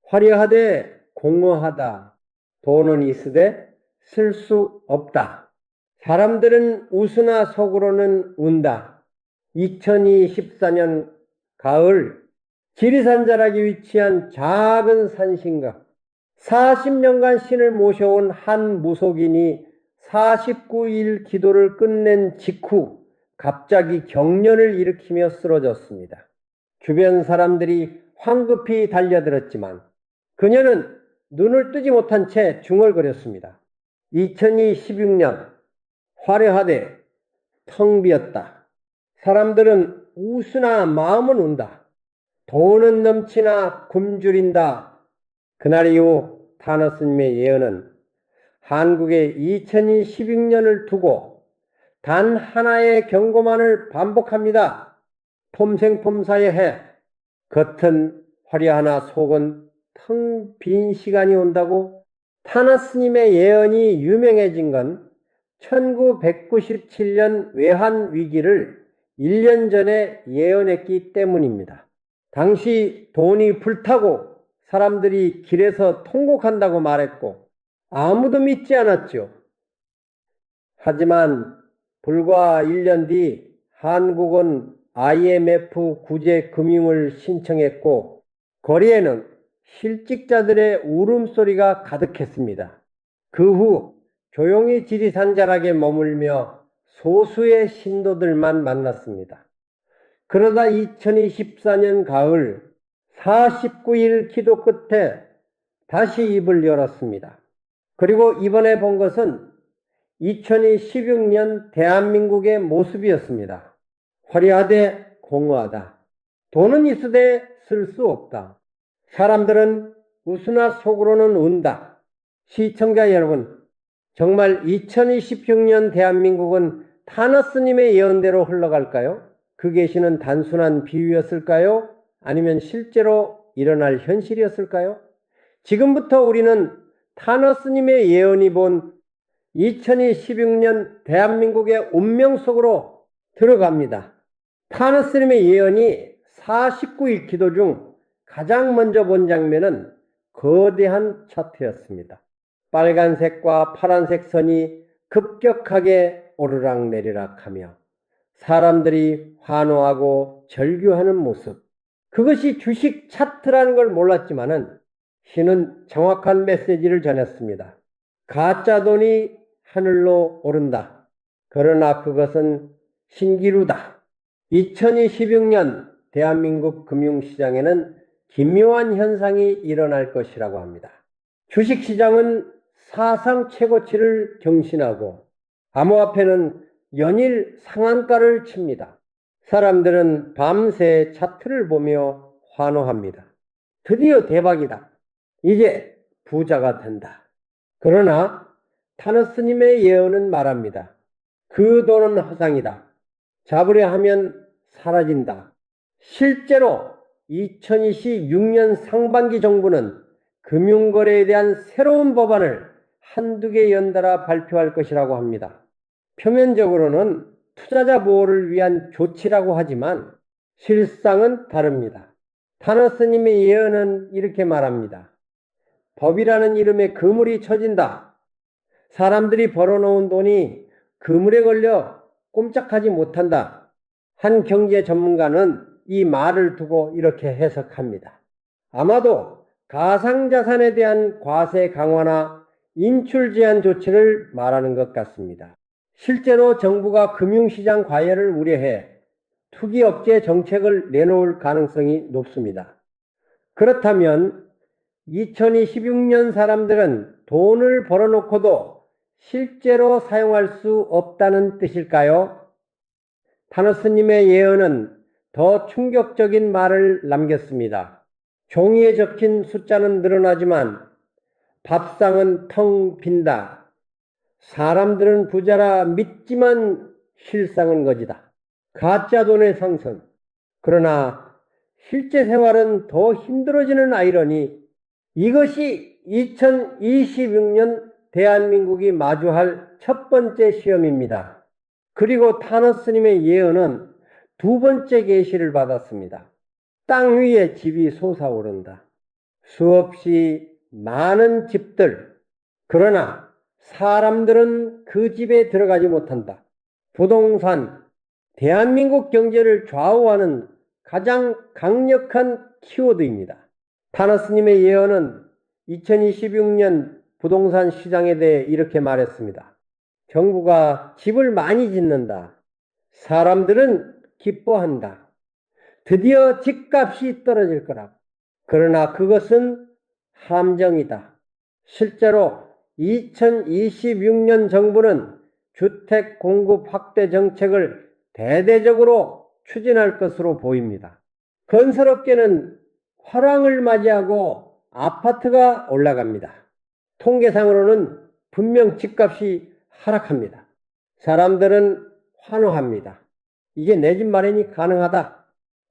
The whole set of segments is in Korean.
화려하되 공허하다. 돈은 있으되 쓸 수 없다. 사람들은 웃으나 속으로는 운다. 2024년 가을 지리산 자락에 위치한 작은 산신각. 40년간 신을 모셔온 한 무속인이 49일 기도를 끝낸 직후 갑자기 경련을 일으키며 쓰러졌습니다. 주변 사람들이 황급히 달려들었지만 그녀는 눈을 뜨지 못한 채 중얼거렸습니다. 2026년 화려하되 텅 비었다. 사람들은 웃으나 마음은 운다. 돈은 넘치나 굶주린다. 그날 이후 타너 스님의 예언은 한국의 2026년을 두고 단 하나의 경고만을 반복합니다. 폼생폼사의 해. 겉은 화려하나 속은 텅 빈 시간이 온다고. 타너 스님의 예언이 유명해진 건 1997년 외환 위기를 1년 전에 예언했기 때문입니다. 당시 돈이 불타고 사람들이 길에서 통곡한다고 말했고 아무도 믿지 않았죠. 하지만 불과 1년 뒤 한국은 IMF 구제 금융을 신청했고 거리에는 실직자들의 울음소리가 가득했습니다. 그 후 조용히 지리산 자락에 머물며 소수의 신도들만 만났습니다. 그러다 2024년 가을 49일 기도 끝에 다시 입을 열었습니다. 그리고 이번에 본 것은 2016년 대한민국의 모습이었습니다. 화려하되 공허하다. 돈은 있으되 쓸 수 없다. 사람들은 웃으나 속으로는 운다. 시청자 여러분, 정말 2026년 대한민국은 타너 스님의 예언대로 흘러갈까요? 그 계시는 단순한 비유였을까요? 아니면 실제로 일어날 현실이었을까요? 지금부터 우리는 타너 스님의 예언이 본 2016년 대한민국의 운명 속으로 들어갑니다. 타너 스님의 예언이 49일 기도 중 가장 먼저 본 장면은 거대한 차트였습니다. 빨간색과 파란색 선이 급격하게 오르락내리락하며 사람들이 환호하고 절규하는 모습. 그것이 주식 차트라는 걸 몰랐지만은 신은 정확한 메시지를 전했습니다. 가짜 돈이 하늘로 오른다. 그러나 그것은 신기루다. 2026년 대한민국 금융시장에는 기묘한 현상이 일어날 것이라고 합니다. 주식시장은 사상 최고치를 경신하고 암호화폐는 연일 상한가를 칩니다. 사람들은 밤새 차트를 보며 환호합니다. 드디어 대박이다. 이제 부자가 된다. 그러나 타너 스님의 예언은 말합니다. 그 돈은 허상이다. 잡으려 하면 사라진다. 실제로 2026년 상반기 정부는 금융거래에 대한 새로운 법안을 한두 개 연달아 발표할 것이라고 합니다. 표면적으로는 투자자 보호를 위한 조치라고 하지만 실상은 다릅니다. 타너 스님의 예언은 이렇게 말합니다. 법이라는 이름의 그물이 쳐진다. 사람들이 벌어놓은 돈이 그물에 걸려 꼼짝하지 못한다. 한 경제 전문가는 이 말을 두고 이렇게 해석합니다. 아마도 가상자산에 대한 과세 강화나 인출 제한 조치를 말하는 것 같습니다. 실제로 정부가 금융시장 과열을 우려해 투기 억제 정책을 내놓을 가능성이 높습니다. 그렇다면 2026년 사람들은 돈을 벌어놓고도 실제로 사용할 수 없다는 뜻일까요? 타너 스님의 예언은 더 충격적인 말을 남겼습니다. 종이에 적힌 숫자는 늘어나지만 밥상은 텅 빈다. 사람들은 부자라 믿지만 실상은 거지다. 가짜 돈의 상승. 그러나 실제 생활은 더 힘들어지는 아이러니 이것이 2026년 대한민국이 마주할 첫 번째 시험입니다. 그리고 타너 스님의 예언은 두 번째 계시를 받았습니다. 땅 위에 집이 솟아오른다. 수없이 많은 집들, 그러나 사람들은 그 집에 들어가지 못한다. 부동산, 대한민국 경제를 좌우하는 가장 강력한 키워드입니다. 타너스님의 예언은 2026년 부동산 시장에 대해 이렇게 말했습니다. 정부가 집을 많이 짓는다. 사람들은 기뻐한다. 드디어 집값이 떨어질 거라. 그러나 그것은 함정이다. 실제로 2026년 정부는 주택 공급 확대 정책을 대대적으로 추진할 것으로 보입니다. 건설업계는 화랑을 맞이하고 아파트가 올라갑니다. 통계상으로는 분명 집값이 하락합니다. 사람들은 환호합니다. 이게 내 집 마련이 가능하다.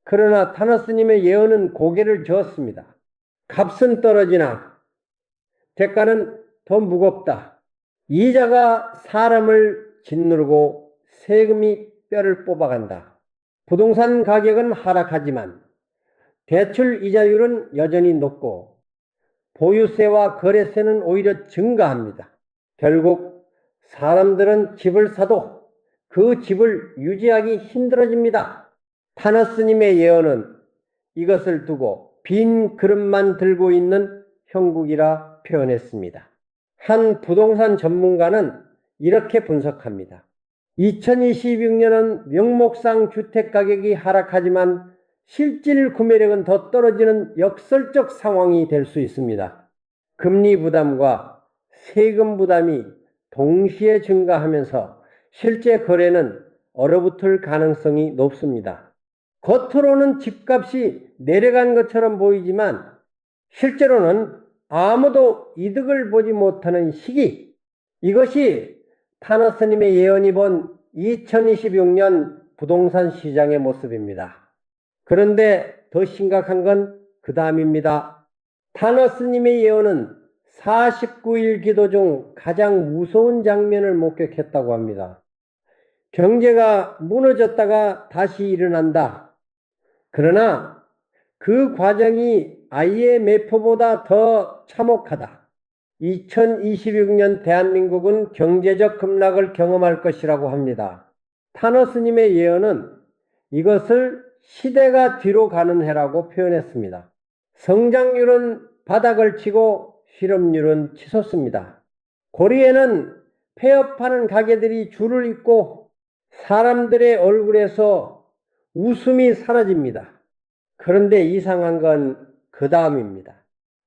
그러나 타너스님의 예언은 고개를 저었습니다. 값은 떨어지나 대가는 더 무겁다. 이자가 사람을 짓누르고 세금이 뼈를 뽑아간다. 부동산 가격은 하락하지만 대출 이자율은 여전히 높고 보유세와 거래세는 오히려 증가합니다. 결국 사람들은 집을 사도 그 집을 유지하기 힘들어집니다. 타너스님의 예언은 이것을 두고 빈 그릇만 들고 있는 형국이라 표현했습니다. 한 부동산 전문가는 이렇게 분석합니다. 2026년은 명목상 주택가격이 하락하지만 실질 구매력은 더 떨어지는 역설적 상황이 될 수 있습니다. 금리 부담과 세금 부담이 동시에 증가하면서 실제 거래는 얼어붙을 가능성이 높습니다. 겉으로는 집값이 내려간 것처럼 보이지만 실제로는 아무도 이득을 보지 못하는 시기, 이것이 타너스님의 예언이 본 2026년 부동산 시장의 모습입니다. 그런데 더 심각한 건 그 다음입니다. 타너스님의 예언은 49일 기도 중 가장 무서운 장면을 목격했다고 합니다. 경제가 무너졌다가 다시 일어난다. 그러나 그 과정이 IMF보다 더 참혹하다. 2026년 대한민국은 경제적 급락을 경험할 것이라고 합니다. 타너스님의 예언은 이것을 시대가 뒤로 가는 해라고 표현했습니다. 성장률은 바닥을 치고 실업률은 치솟습니다. 고리에는 폐업하는 가게들이 줄을 잇고 사람들의 얼굴에서 웃음이 사라집니다. 그런데 이상한 건 그 다음입니다.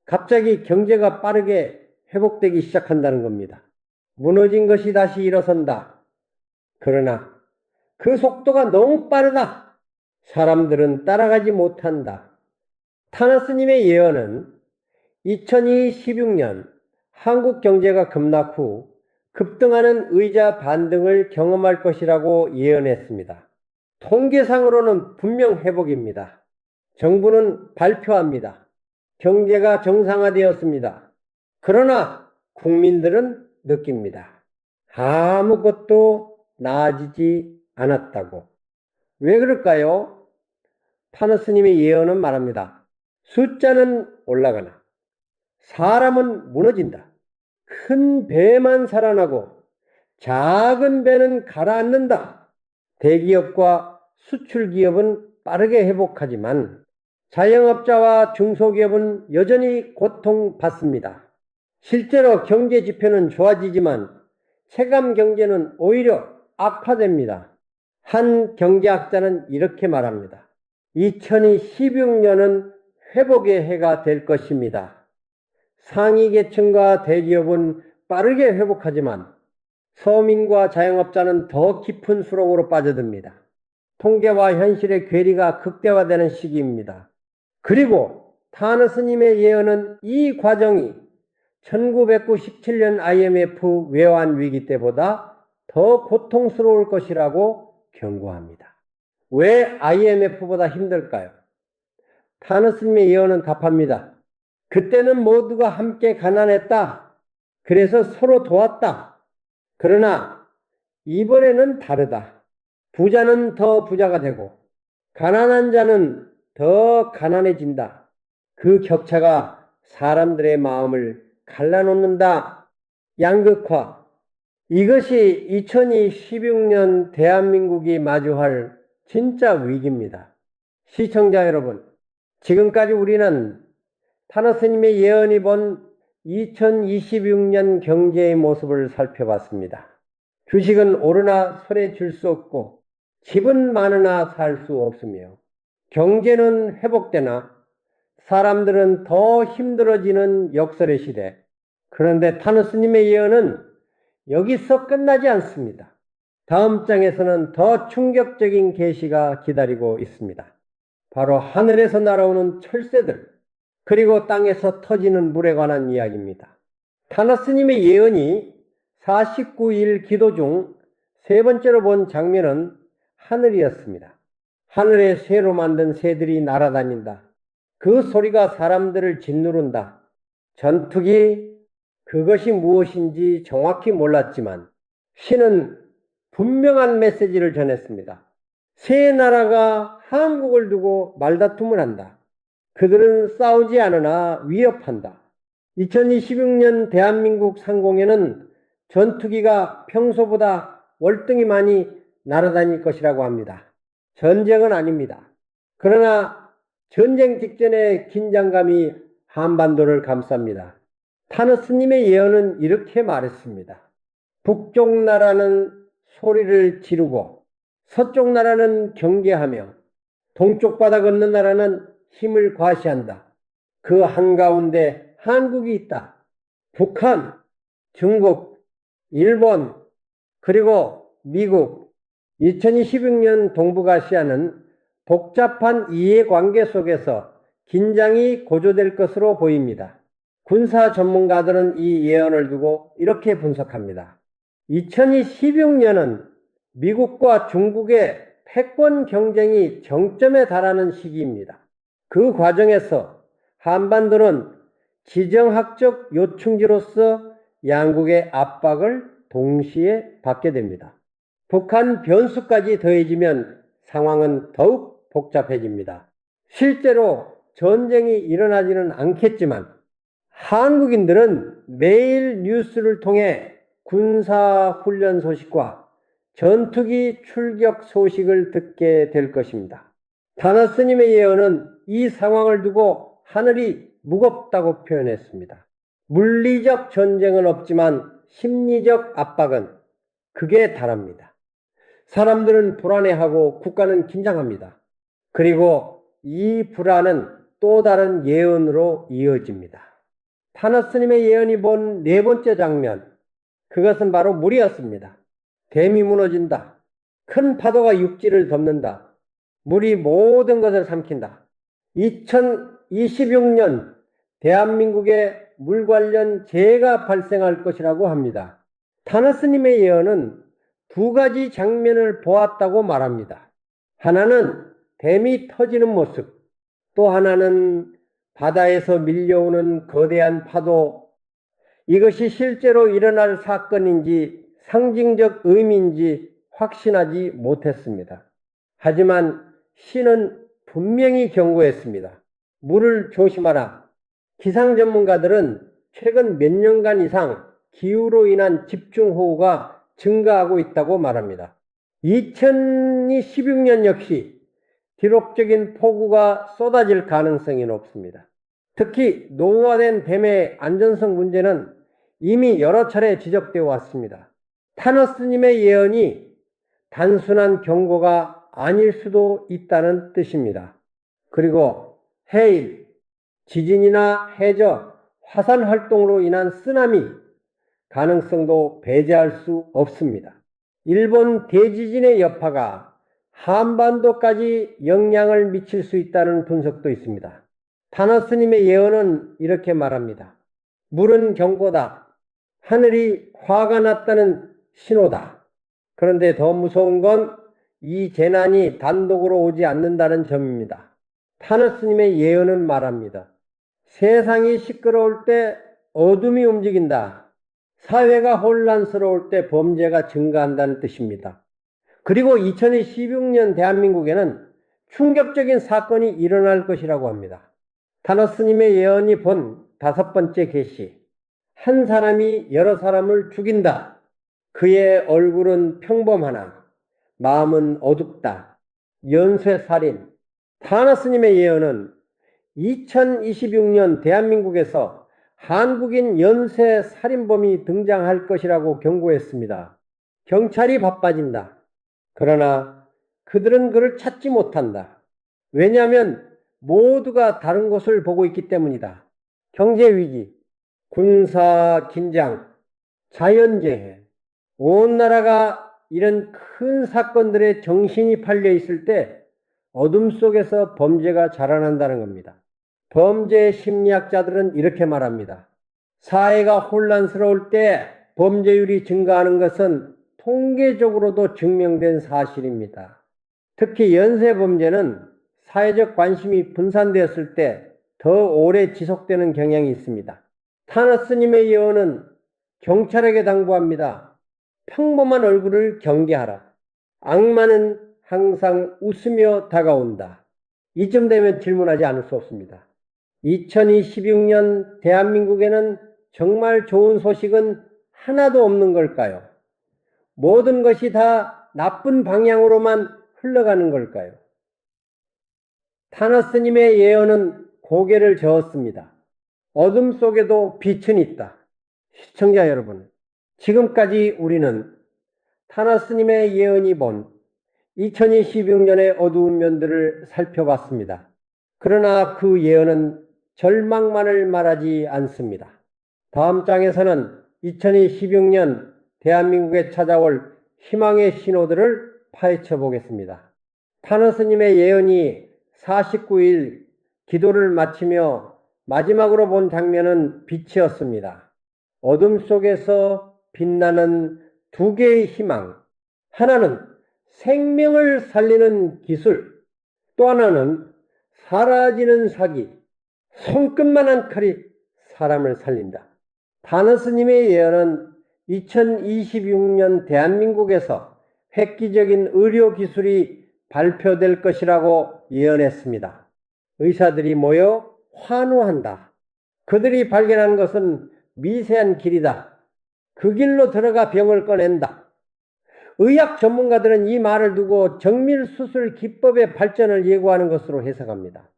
갑자기 경제가 빠르게 회복되기 시작한다는 겁니다. 무너진 것이 다시 일어선다. 그러나 그 속도가 너무 빠르다. 사람들은 따라가지 못한다. 타너스님의 예언은 2026년 한국 경제가 급락 후 급등하는 의자 반등을 경험할 것이라고 예언했습니다. 통계상으로는 분명 회복입니다. 정부는 발표합니다. 경제가 정상화되었습니다. 그러나 국민들은 느낍니다. 아무것도 나아지지 않았다고. 왜 그럴까요? 타너스님의 예언은 말합니다. 숫자는 올라가나 사람은 무너진다. 큰 배만 살아나고 작은 배는 가라앉는다. 대기업과 수출기업은 빠르게 회복하지만 자영업자와 중소기업은 여전히 고통받습니다. 실제로 경제 지표는 좋아지지만 체감 경제는 오히려 악화됩니다. 한 경제학자는 이렇게 말합니다. 2026년은 회복의 해가 될 것입니다. 상위 계층과 대기업은 빠르게 회복하지만 서민과 자영업자는 더 깊은 수렁으로 빠져듭니다. 통계와 현실의 괴리가 극대화되는 시기입니다. 그리고 타너스님의 예언은 이 과정이 1997년 IMF 외환 위기 때보다 더 고통스러울 것이라고 경고합니다. 왜 IMF보다 힘들까요? 타너스님의 예언은 답합니다. 그때는 모두가 함께 가난했다. 그래서 서로 도왔다. 그러나 이번에는 다르다. 부자는 더 부자가 되고 가난한 자는 더 가난해진다. 그 격차가 사람들의 마음을 갈라놓는다. 양극화. 이것이 2016년 대한민국이 마주할 진짜 위기입니다. 시청자 여러분, 지금까지 우리는 타노스님의 예언이 본 2026년 경제의 모습을 살펴봤습니다. 주식은 오르나 손에 쥘 수 없고 집은 많으나 살 수 없으며 경제는 회복되나 사람들은 더 힘들어지는 역설의 시대. 그런데 타노스님의 예언은 여기서 끝나지 않습니다. 다음 장에서는 더 충격적인 계시가 기다리고 있습니다. 바로 하늘에서 날아오는 철새들, 그리고 땅에서 터지는 물에 관한 이야기입니다. 타노스님의 예언이 49일 기도 중 세 번째로 본 장면은 하늘이었습니다. 하늘에 새로 만든 새들이 날아다닌다. 그 소리가 사람들을 짓누른다. 전투기, 그것이 무엇인지 정확히 몰랐지만 신은 분명한 메시지를 전했습니다. 세 나라가 한국을 두고 말다툼을 한다. 그들은 싸우지 않으나 위협한다. 2026년 대한민국 상공에는 전투기가 평소보다 월등히 많이 날아다닐 것이라고 합니다. 전쟁은 아닙니다. 그러나 전쟁 직전의 긴장감이 한반도를 감쌉니다. 타노스님의 예언은 이렇게 말했습니다. 북쪽 나라는 소리를 지르고 서쪽 나라는 경계하며 동쪽 바다 건너 나라는 힘을 과시한다. 그 한가운데 한국이 있다. 북한, 중국, 일본, 그리고 미국. 2026년 동북아시아는 복잡한 이해관계 속에서 긴장이 고조될 것으로 보입니다. 군사 전문가들은 이 예언을 두고 이렇게 분석합니다. 2026년은 미국과 중국의 패권 경쟁이 정점에 달하는 시기입니다. 그 과정에서 한반도는 지정학적 요충지로서 양국의 압박을 동시에 받게 됩니다. 북한 변수까지 더해지면 상황은 더욱 복잡해집니다. 실제로 전쟁이 일어나지는 않겠지만 한국인들은 매일 뉴스를 통해 군사훈련 소식과 전투기 출격 소식을 듣게 될 것입니다. 타노스님의 예언은 이 상황을 두고 하늘이 무겁다고 표현했습니다. 물리적 전쟁은 없지만 심리적 압박은 극에 달합니다. 사람들은 불안해하고 국가는 긴장합니다. 그리고 이 불안은 또 다른 예언으로 이어집니다. 타노스님의 예언이 본 네 번째 장면, 그것은 바로 물이었습니다. 댐이 무너진다. 큰 파도가 육지를 덮는다. 물이 모든 것을 삼킨다. 2026년 대한민국에 물 관련 재해가 발생할 것이라고 합니다. 타노스님의 예언은 두 가지 장면을 보았다고 말합니다. 하나는 댐이 터지는 모습, 또 하나는 바다에서 밀려오는 거대한 파도. 이것이 실제로 일어날 사건인지 상징적 의미인지 확신하지 못했습니다. 하지만 신은 분명히 경고했습니다. 물을 조심하라. 기상 전문가들은 최근 몇 년간 이상 기후로 인한 집중호우가 증가하고 있다고 말합니다. 2016년 역시 기록적인 폭우가 쏟아질 가능성이 높습니다. 특히 노후화된 댐의 안전성 문제는 이미 여러 차례 지적되어 왔습니다. 타노스님의 예언이 단순한 경고가 아닐 수도 있다는 뜻입니다. 그리고 해일, 지진이나 해저, 화산 활동으로 인한 쓰나미 가능성도 배제할 수 없습니다. 일본 대지진의 여파가 한반도까지 영향을 미칠 수 있다는 분석도 있습니다. 타노스님의 예언은 이렇게 말합니다. 물은 경고다. 하늘이 화가 났다는 신호다. 그런데 더 무서운 건 이 재난이 단독으로 오지 않는다는 점입니다. 타노스님의 예언은 말합니다. 세상이 시끄러울 때 어둠이 움직인다. 사회가 혼란스러울 때 범죄가 증가한다는 뜻입니다. 그리고 2016년 대한민국에는 충격적인 사건이 일어날 것이라고 합니다. 타노스님의 예언이 본 5번째 계시. 한 사람이 여러 사람을 죽인다. 그의 얼굴은 평범하나 마음은 어둡다. 연쇄살인. 타나스님의 예언은 2026년 대한민국에서 한국인 연쇄살인범이 등장할 것이라고 경고했습니다. 경찰이 바빠진다. 그러나 그들은 그를 찾지 못한다. 왜냐하면 모두가 다른 곳을 보고 있기 때문이다. 경제위기, 군사긴장, 자연재해, 온 나라가 이런 큰 사건들에 정신이 팔려 있을 때 어둠 속에서 범죄가 자라난다는 겁니다. 범죄 심리학자들은 이렇게 말합니다. 사회가 혼란스러울 때 범죄율이 증가하는 것은 통계적으로도 증명된 사실입니다. 특히 연쇄범죄는 사회적 관심이 분산되었을 때 더 오래 지속되는 경향이 있습니다. 타나스님의 예언은 경찰에게 당부합니다. 평범한 얼굴을 경계하라. 악마는 항상 웃으며 다가온다. 이쯤 되면 질문하지 않을 수 없습니다. 2026년 대한민국에는 정말 좋은 소식은 하나도 없는 걸까요? 모든 것이 다 나쁜 방향으로만 흘러가는 걸까요? 타나스님의 예언은 고개를 저었습니다. 어둠 속에도 빛은 있다. 시청자 여러분, 지금까지 우리는 타나스님의 예언이 본 2026년의 어두운 면들을 살펴봤습니다. 그러나 그 예언은 절망만을 말하지 않습니다. 다음 장에서는 2026년 대한민국에 찾아올 희망의 신호들을 파헤쳐 보겠습니다. 타나스님의 예언이 49일 기도를 마치며 마지막으로 본 장면은 빛이었습니다. 어둠 속에서 빛나는 두 개의 희망. 하나는 생명을 살리는 기술, 또 하나는 사라지는 사기. 손끝만한 칼이 사람을 살린다. 타나스님의 예언은 2026년 대한민국에서 획기적인 의료 기술이 발표될 것이라고 예언했습니다. 의사들이 모여 환호한다. 그들이 발견한 것은 미세한 길이다. 그 길로 들어가 병을 꺼낸다. 의학 전문가들은 이 말을 두고 정밀수술 기법의 발전을 예고하는 것으로 해석합니다.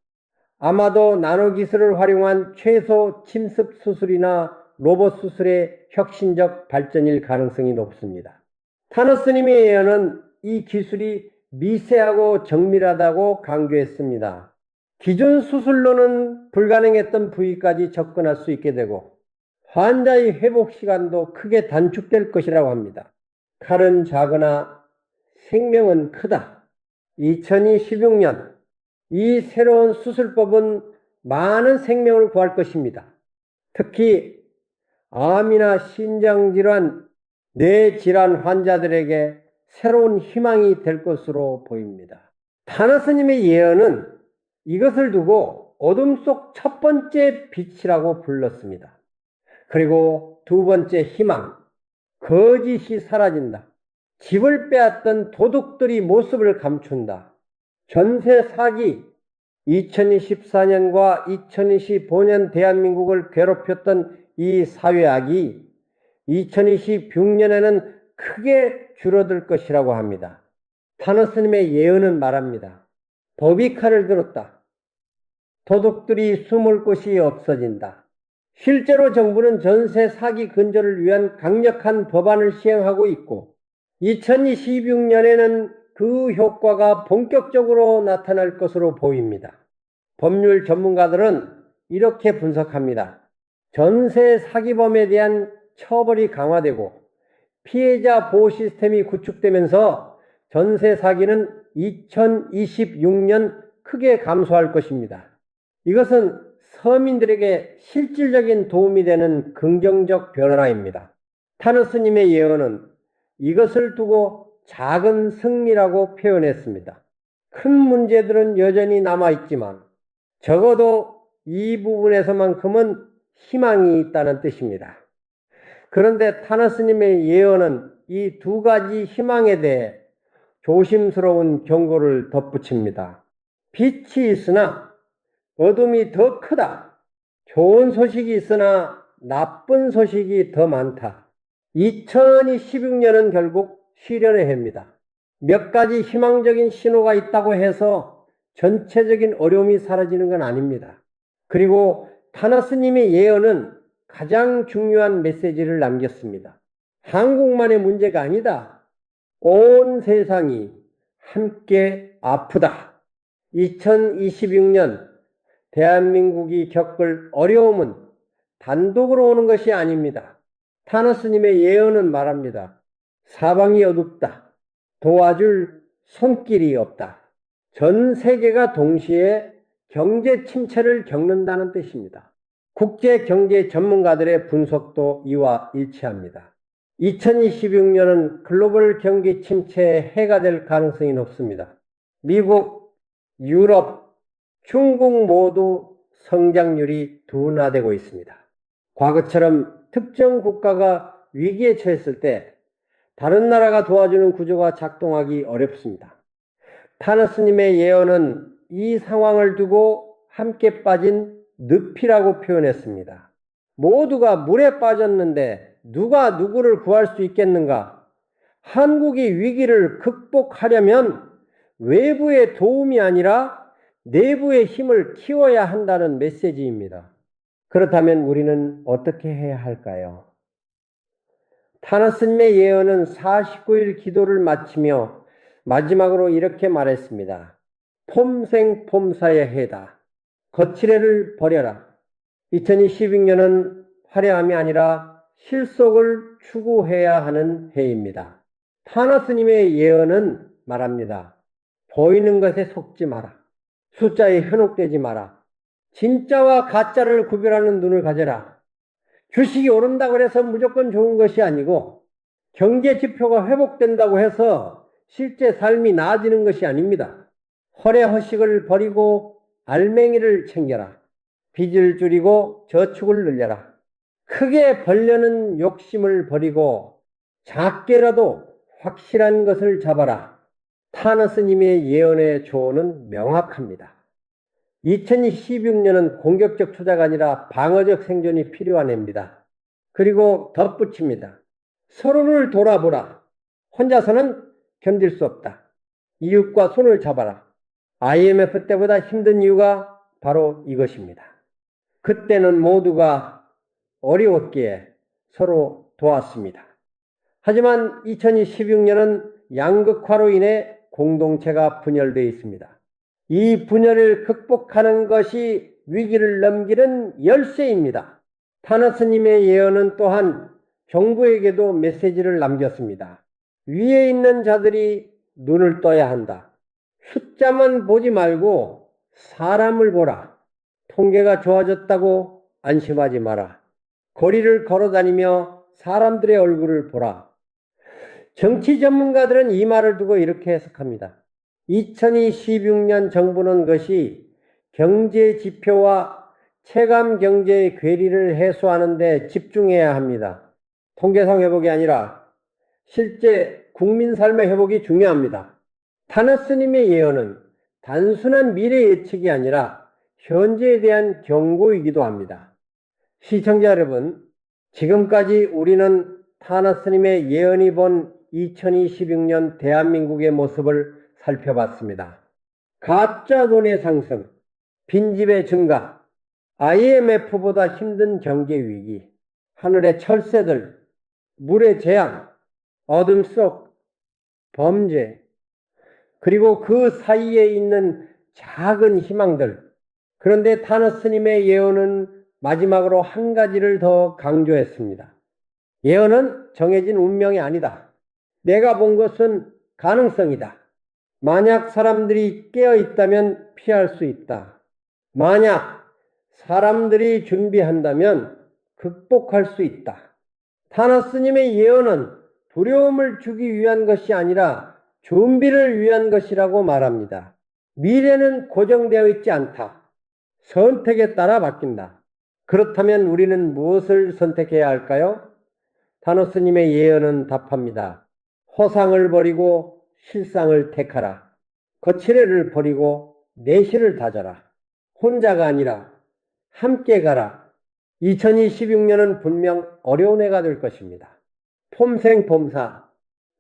아마도 나노기술을 활용한 최소 침습 수술이나 로봇 수술의 혁신적 발전일 가능성이 높습니다. 타너스님의 예언은 이 기술이 미세하고 정밀하다고 강조했습니다. 기존 수술로는 불가능했던 부위까지 접근할 수 있게 되고 환자의 회복 시간도 크게 단축될 것이라고 합니다. 칼은 작으나 생명은 크다. 2026년 이 새로운 수술법은 많은 생명을 구할 것입니다. 특히 암이나 신장질환, 뇌질환 환자들에게 새로운 희망이 될 것으로 보입니다. 타나스님의 예언은 이것을 두고 어둠 속 첫 번째 빛이라고 불렀습니다. 그리고 두 번째 희망, 거짓이 사라진다. 집을 빼앗던 도둑들이 모습을 감춘다. 전세 사기, 2024년과 2025년 대한민국을 괴롭혔던 이 사회악이 2026년에는 크게 줄어들 것이라고 합니다. 타너스님의 예언은 말합니다. 법이 칼을 들었다. 도둑들이 숨을 곳이 없어진다. 실제로 정부는 전세 사기 근절을 위한 강력한 법안을 시행하고 있고 2026년에는 그 효과가 본격적으로 나타날 것으로 보입니다. 법률 전문가들은 이렇게 분석합니다. 전세 사기범에 대한 처벌이 강화되고 피해자 보호 시스템이 구축되면서 전세 사기는 2026년 크게 감소할 것입니다. 이것은 서민들에게 실질적인 도움이 되는 긍정적 변화입니다. 타너스님의 예언은 이것을 두고 작은 승리라고 표현했습니다. 큰 문제들은 여전히 남아있지만 적어도 이 부분에서만큼은 희망이 있다는 뜻입니다. 그런데 타너스님의 예언은 이 두 가지 희망에 대해 조심스러운 경고를 덧붙입니다. 빛이 있으나 어둠이 더 크다. 좋은 소식이 있으나 나쁜 소식이 더 많다. 2016년은 결국 시련의 해입니다. 몇 가지 희망적인 신호가 있다고 해서 전체적인 어려움이 사라지는 건 아닙니다. 그리고 타나스님의 예언은 가장 중요한 메시지를 남겼습니다. 한국만의 문제가 아니다. 온 세상이 함께 아프다. 2026년 대한민국이 겪을 어려움은 단독으로 오는 것이 아닙니다. 타너스님의 예언은 말합니다. 사방이 어둡다. 도와줄 손길이 없다. 전 세계가 동시에 경제 침체를 겪는다는 뜻입니다. 국제 경제 전문가들의 분석도 이와 일치합니다. 2026년은 글로벌 경기 침체의 해가 될 가능성이 높습니다. 미국, 유럽, 중국 모두 성장률이 둔화되고 있습니다. 과거처럼 특정 국가가 위기에 처했을 때 다른 나라가 도와주는 구조가 작동하기 어렵습니다. 타너스님의 예언은 이 상황을 두고 함께 빠진 늪이라고 표현했습니다. 모두가 물에 빠졌는데 누가 누구를 구할 수 있겠는가? 한국이 위기를 극복하려면 외부의 도움이 아니라 내부의 힘을 키워야 한다는 메시지입니다. 그렇다면 우리는 어떻게 해야 할까요? 타너스님의 예언은 49일 기도를 마치며 마지막으로 이렇게 말했습니다. 폼생폼사의 해다. 거칠애를 버려라. 2026년은 화려함이 아니라 실속을 추구해야 하는 해입니다. 타너스님의 예언은 말합니다. 보이는 것에 속지 마라. 숫자에 현혹되지 마라. 진짜와 가짜를 구별하는 눈을 가져라. 주식이 오른다고 해서 무조건 좋은 것이 아니고 경제 지표가 회복된다고 해서 실제 삶이 나아지는 것이 아닙니다. 허례허식을 버리고 알맹이를 챙겨라. 빚을 줄이고 저축을 늘려라. 크게 벌려는 욕심을 버리고 작게라도 확실한 것을 잡아라. 타너스님의 예언의 조언은 명확합니다. 2016년은 공격적 투자가 아니라 방어적 생존이 필요한 해입니다. 그리고 덧붙입니다. 서로를 돌아보라. 혼자서는 견딜 수 없다. 이웃과 손을 잡아라. IMF 때보다 힘든 이유가 바로 이것입니다. 그때는 모두가 어려웠기에 서로 도왔습니다. 하지만 2016년은 양극화로 인해 공동체가 분열되어 있습니다. 이 분열을 극복하는 것이 위기를 넘기는 열쇠입니다. 타너스님의 예언은 또한 정부에게도 메시지를 남겼습니다. 위에 있는 자들이 눈을 떠야 한다. 숫자만 보지 말고 사람을 보라. 통계가 좋아졌다고 안심하지 마라. 거리를 걸어다니며 사람들의 얼굴을 보라. 정치 전문가들은 이 말을 두고 이렇게 해석합니다. 2026년 정부는 것이 경제 지표와 체감 경제의 괴리를 해소하는 데 집중해야 합니다. 통계상 회복이 아니라 실제 국민 삶의 회복이 중요합니다. 타너스님의 예언은 단순한 미래 예측이 아니라 현재에 대한 경고이기도 합니다. 시청자 여러분, 지금까지 우리는 타너스님의 예언이 본 2026년 대한민국의 모습을 살펴봤습니다. 가짜 돈의 상승, 빈집의 증가, IMF보다 힘든 경제 위기, 하늘의 철새들, 물의 재앙, 어둠 속 범죄, 그리고 그 사이에 있는 작은 희망들. 그런데 타너스님의 예언은 마지막으로 한 가지를 더 강조했습니다. 예언은 정해진 운명이 아니다. 내가 본 것은 가능성이다. 만약 사람들이 깨어 있다면 피할 수 있다. 만약 사람들이 준비한다면 극복할 수 있다. 타너스님의 예언은 두려움을 주기 위한 것이 아니라 준비를 위한 것이라고 말합니다. 미래는 고정되어 있지 않다. 선택에 따라 바뀐다. 그렇다면 우리는 무엇을 선택해야 할까요? 타너스님의 예언은 답합니다. 허상을 버리고 실상을 택하라. 거칠애를 버리고 내실을 다져라. 혼자가 아니라 함께 가라. 2026년은 분명 어려운 해가 될 것입니다. 폼생폼사,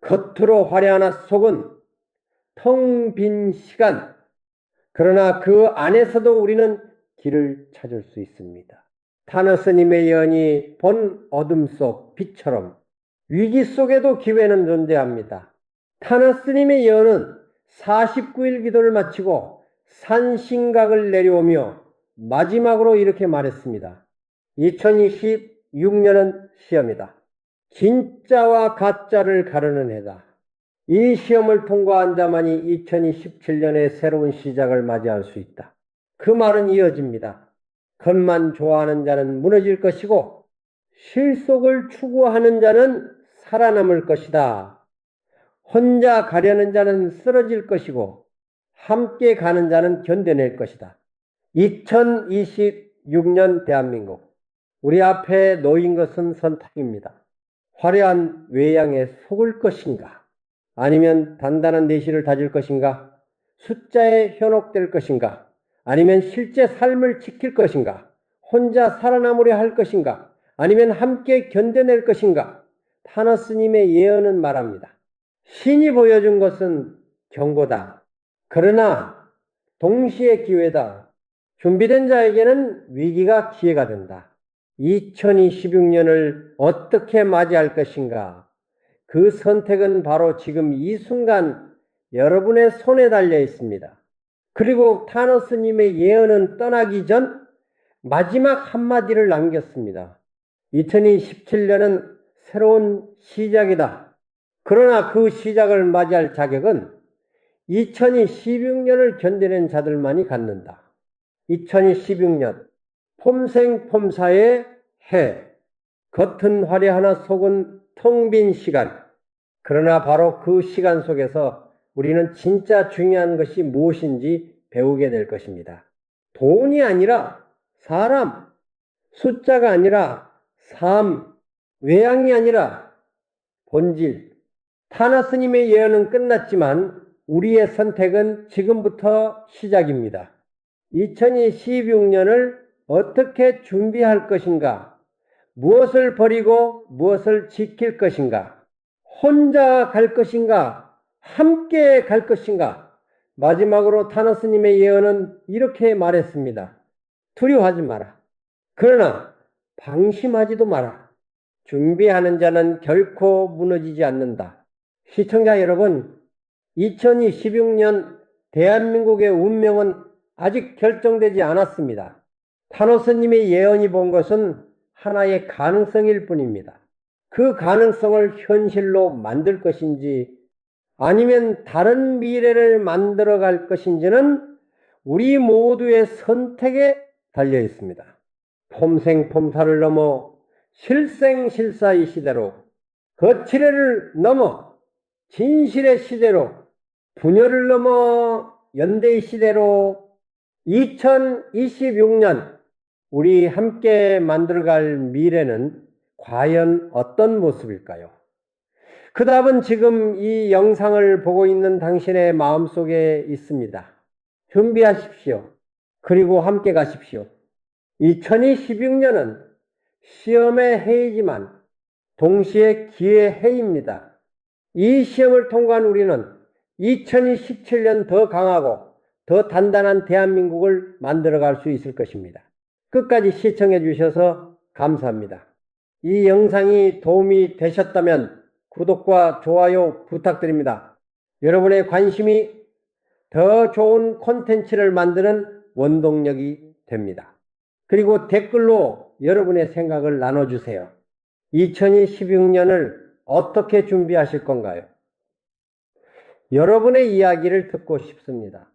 겉으로 화려하나 속은 텅 빈 시간. 그러나 그 안에서도 우리는 길을 찾을 수 있습니다. 타너스님의 예언이 본 어둠 속 빛처럼 위기 속에도 기회는 존재합니다. 타너스님의 예언은 49일 기도를 마치고 산신각을 내려오며 마지막으로 이렇게 말했습니다. 2026년은 시험이다. 진짜와 가짜를 가르는 해다. 이 시험을 통과한 자만이 2027년의 새로운 시작을 맞이할 수 있다. 그 말은 이어집니다. 겉만 좋아하는 자는 무너질 것이고 실속을 추구하는 자는 살아남을 것이다. 혼자 가려는 자는 쓰러질 것이고 함께 가는 자는 견뎌낼 것이다. 2026년 대한민국, 우리 앞에 놓인 것은 선택입니다. 화려한 외양에 속을 것인가? 아니면 단단한 내실을 다질 것인가? 숫자에 현혹될 것인가? 아니면 실제 삶을 지킬 것인가? 혼자 살아남으려 할 것인가? 아니면 함께 견뎌낼 것인가? 타너스님의 예언은 말합니다. 신이 보여준 것은 경고다. 그러나 동시에 기회다. 준비된 자에게는 위기가 기회가 된다. 2026년을 어떻게 맞이할 것인가? 그 선택은 바로 지금 이 순간 여러분의 손에 달려 있습니다. 그리고 타너스님의 예언은 떠나기 전 마지막 한마디를 남겼습니다. 2027년은 새로운 시작이다. 그러나 그 시작을 맞이할 자격은 2016년을 견뎌낸 자들만이 갖는다. 2016년 폼생폼사의 해, 겉은 화려하나 속은 텅 빈 시간. 그러나 바로 그 시간 속에서 우리는 진짜 중요한 것이 무엇인지 배우게 될 것입니다. 돈이 아니라 사람, 숫자가 아니라 삶, 외양이 아니라 본질. 타나스님의 예언은 끝났지만 우리의 선택은 지금부터 시작입니다. 2016년을 어떻게 준비할 것인가? 무엇을 버리고 무엇을 지킬 것인가? 혼자 갈 것인가? 함께 갈 것인가? 마지막으로 타너스님의 예언은 이렇게 말했습니다. 두려워하지 마라. 그러나 방심하지도 마라. 준비하는 자는 결코 무너지지 않는다. 시청자 여러분, 2026년 대한민국의 운명은 아직 결정되지 않았습니다. 타노스님의 예언이 본 것은 하나의 가능성일 뿐입니다. 그 가능성을 현실로 만들 것인지 아니면 다른 미래를 만들어갈 것인지는 우리 모두의 선택에 달려 있습니다. 폼생폼사를 넘어 실생실사의 시대로, 거칠애를 넘어 진실의 시대로, 분열을 넘어 연대의 시대로 2026년 우리 함께 만들어갈 미래는 과연 어떤 모습일까요? 그 답은 지금 이 영상을 보고 있는 당신의 마음속에 있습니다. 준비하십시오. 그리고 함께 가십시오. 2026년은 시험의 해이지만 동시에 기회의 해입니다. 이 시험을 통과한 우리는 2027년 더 강하고 더 단단한 대한민국을 만들어갈 수 있을 것입니다. 끝까지 시청해 주셔서 감사합니다. 이 영상이 도움이 되셨다면 구독과 좋아요 부탁드립니다. 여러분의 관심이 더 좋은 콘텐츠를 만드는 원동력이 됩니다. 그리고 댓글로 여러분의 생각을 나눠주세요. 2026년을 어떻게 준비하실 건가요? 여러분의 이야기를 듣고 싶습니다.